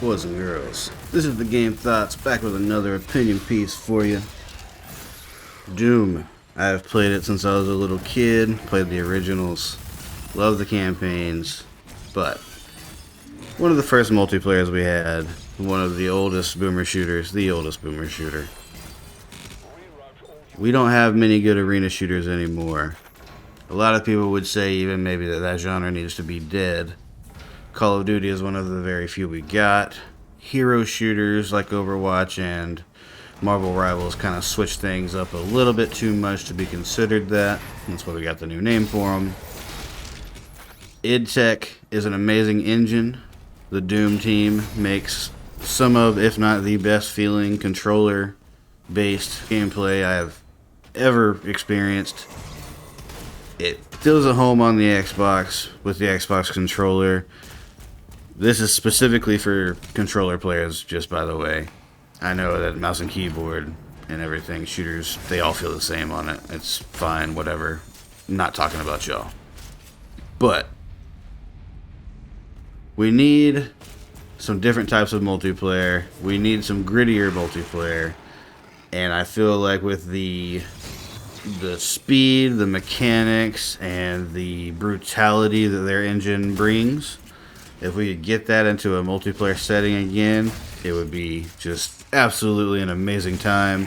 boys and girls. This is the GameTHOTS, back with another opinion piece for you. Doom. I have played it since I was a little kid, played the originals, love the campaigns, but one of the first multiplayers we had, one of the oldest boomer shooters, the oldest boomer shooter. We don't have many good arena shooters anymore. A lot of people would say even maybe that genre needs to be dead. Call of Duty is one of the very few we got. Hero shooters like Overwatch and Marvel Rivals kind of switch things up a little bit too much to be considered that. That's why we got the new name for them. IdTech is an amazing engine. The Doom team makes some of, if not the best feeling controller-based gameplay I have ever experienced. It feels at home on the Xbox with the Xbox controller. This is specifically for controller players, just by the way. I know that mouse and keyboard and everything, shooters, they all feel the same on it. It's fine, whatever. I'm not talking about y'all. But we need some different types of multiplayer. We need some grittier multiplayer. And I feel like with the speed, the mechanics, and the brutality that their engine brings, if we could get that into a multiplayer setting again, it would be just absolutely an amazing time.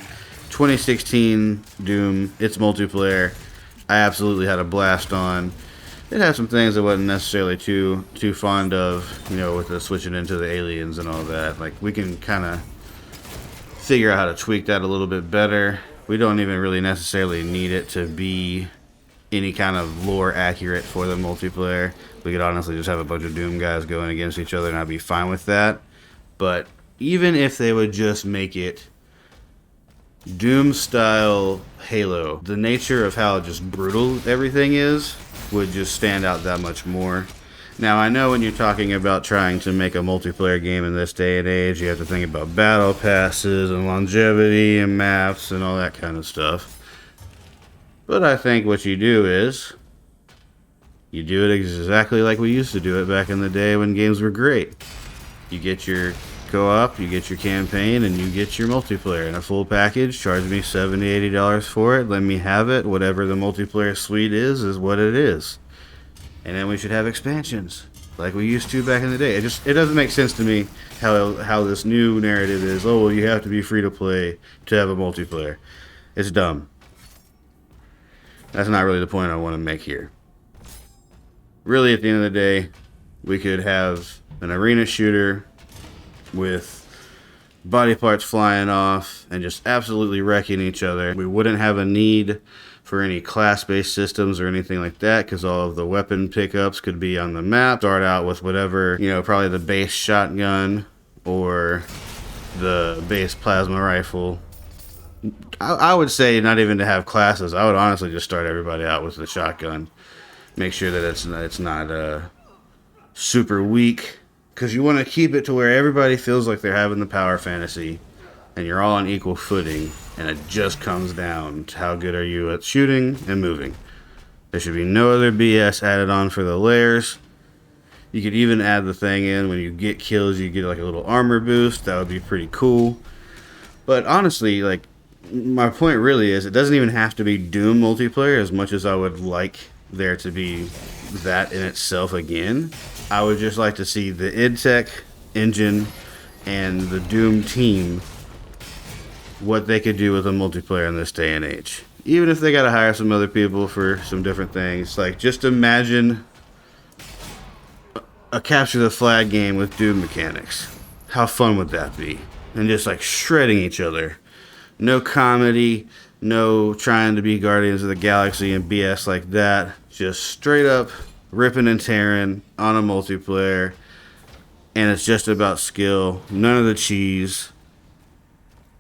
2016 Doom, its multiplayer, I absolutely had a blast on. It had some things I wasn't necessarily too fond of, you know, with the switching into the aliens and all that. Like, we can kind of figure out how to tweak that a little bit better. We don't even really necessarily need it to be any kind of lore accurate for the multiplayer. We could honestly just have a bunch of Doom guys going against each other and I'd be fine with that. But even if they would just make it Doom style Halo, the nature of how just brutal everything is would just stand out that much more. Now, I know when you're talking about trying to make a multiplayer game in this day and age, you have to think about battle passes and longevity and maps and all that kind of stuff. But I think what you do is you do it exactly like we used to do it back in the day when games were great. You get your co-op, you get your campaign, and you get your multiplayer in a full package. Charge me $70, $80 for it. Let me have it. Whatever the multiplayer suite is what it is. And then we should have expansions like we used to back in the day. It doesn't make sense to me how this new narrative is, oh, well, you have to be free to play to have a multiplayer. It's dumb. That's not really the point I want to make here. Really, at the end of the day, we could have an arena shooter with body parts flying off and just absolutely wrecking each other. We wouldn't have a need for any class-based systems or anything like that, because all of the weapon pickups could be on the map. Start out with whatever, you know, probably the base shotgun or the base plasma rifle. I would say not even to have classes. I would honestly just start everybody out with the shotgun. Make sure that it's not super weak, because you want to keep it to where everybody feels like they're having the power fantasy and you're all on equal footing, and it just comes down to how good are you at shooting and moving. There should be no other BS added on for the layers. You could even add the thing in when you get kills, you get like a little armor boost. That would be pretty cool. But honestly, like, my point really is it doesn't even have to be Doom multiplayer, as much as I would like there to be that in itself again. I would just like to see the IdTech engine and the Doom team, what they could do with a multiplayer in this day and age. Even if they gotta hire some other people for some different things. Like, just imagine a capture the flag game with Doom mechanics. How fun would that be? And just like shredding each other. No comedy, no trying to be Guardians of the Galaxy and BS like that. Just straight up ripping and tearing on a multiplayer. And it's just about skill. None of the cheese.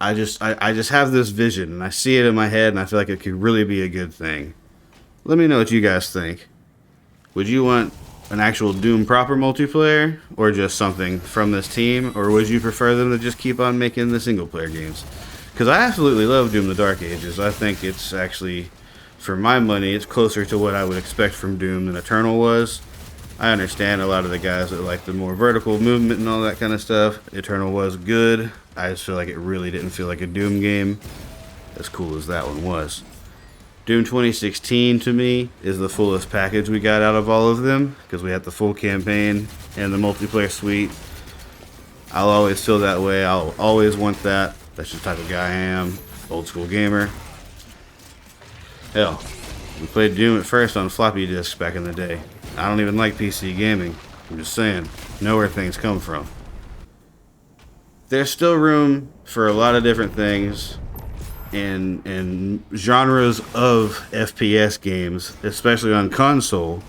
I just have this vision, and I see it in my head, and I feel like it could really be a good thing. Let me know what you guys think. Would you want an actual Doom proper multiplayer, or just something from this team, or would you prefer them to just keep on making the single player games? Because I absolutely love Doom the Dark Ages. I think it's actually, for my money, it's closer to what I would expect from Doom than Eternal was. I understand a lot of the guys that like the more vertical movement and all that kind of stuff. Eternal was good. I just feel like it really didn't feel like a Doom game, as cool as that one was. Doom 2016 to me is the fullest package we got out of all of them, because we had the full campaign and the multiplayer suite. I'll always feel that way. I'll always want that. That's just the type of guy I am. Old school gamer. Hell, we played Doom at first on floppy disks back in the day. I don't even like PC gaming. I'm just saying, know where things come from. There's still room for a lot of different things in genres of FPS games, especially on console,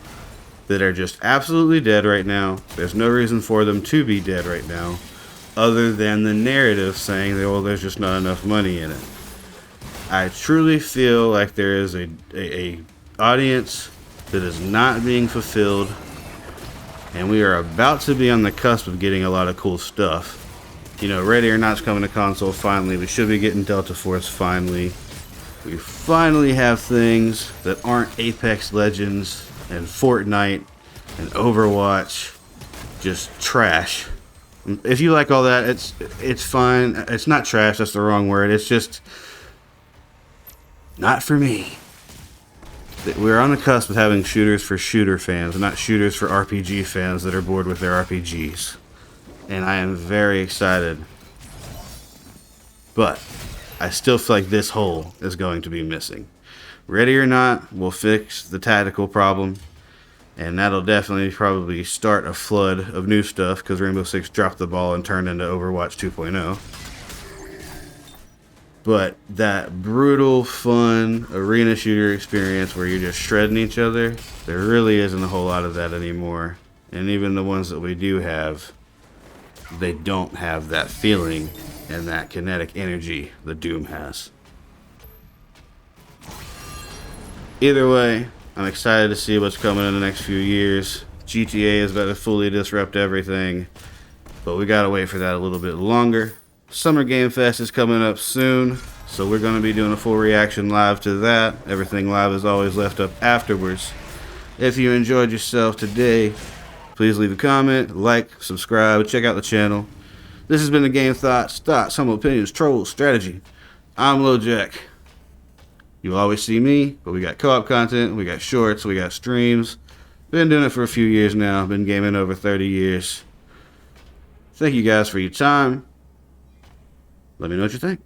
that are just absolutely dead right now. There's no reason for them to be dead right now, other than the narrative saying that, well, there's just not enough money in it. I truly feel like there is a audience that is not being fulfilled, and we are about to be on the cusp of getting a lot of cool stuff. You know, Ready or Not's coming to console finally. We should be getting Delta Force finally. We finally have things that aren't Apex Legends and Fortnite and Overwatch. Just trash. If you like all that, it's fine. It's not trash, that's the wrong word. It's just not for me. We're on the cusp of having shooters for shooter fans, not shooters for RPG fans that are bored with their RPGs. And I am very excited. But I still feel like this hole is going to be missing. Ready or Not will fix the tactical problem, and that'll definitely probably start a flood of new stuff, because Rainbow Six dropped the ball and turned into Overwatch 2.0. But that brutal, fun arena shooter experience where you're just shredding each other, there really isn't a whole lot of that anymore. And even the ones that we do have, they don't have that feeling and that kinetic energy that Doom has. Either way, I'm excited to see what's coming in the next few years. GTA is about to fully disrupt everything, but we gotta wait for that a little bit longer. Summer Game Fest is coming up soon, so we're gonna be doing a full reaction live to that. Everything live is always left up afterwards. If you enjoyed yourself today, please leave a comment, like, subscribe, check out the channel. This has been the GameTHOTS, thoughts, humble opinions, trolls, strategy. I'm LoJack. You'll always see me, but we got co-op content, we got shorts, we got streams. Been doing it for a few years now, been gaming over 30 years. Thank you guys for your time. Let me know what you think.